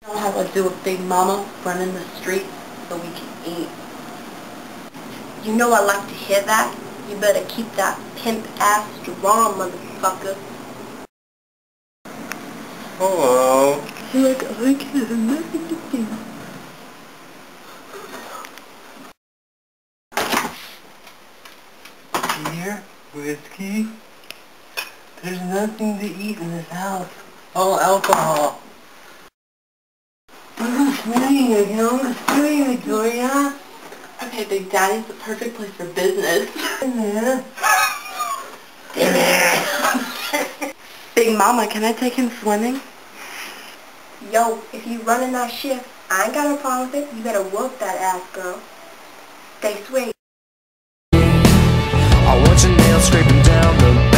I'll have to do a Big Mama running the streets so we can eat. You know I like to hear that. You better keep that pimp ass strong, motherfucker. Hello. Like, I can have nothing to do. Beer? Whiskey? There's nothing to eat in this house. All alcohol. I'm screaming again. I'm screaming, Victoria. Okay, Big Daddy's the perfect place for business. Yeah. Big Mama, can I take him swimming? Yo, if you running that shift, I ain't got no problem with it. You better work that ass, girl. Stay sweet. I watch your nails scraping down the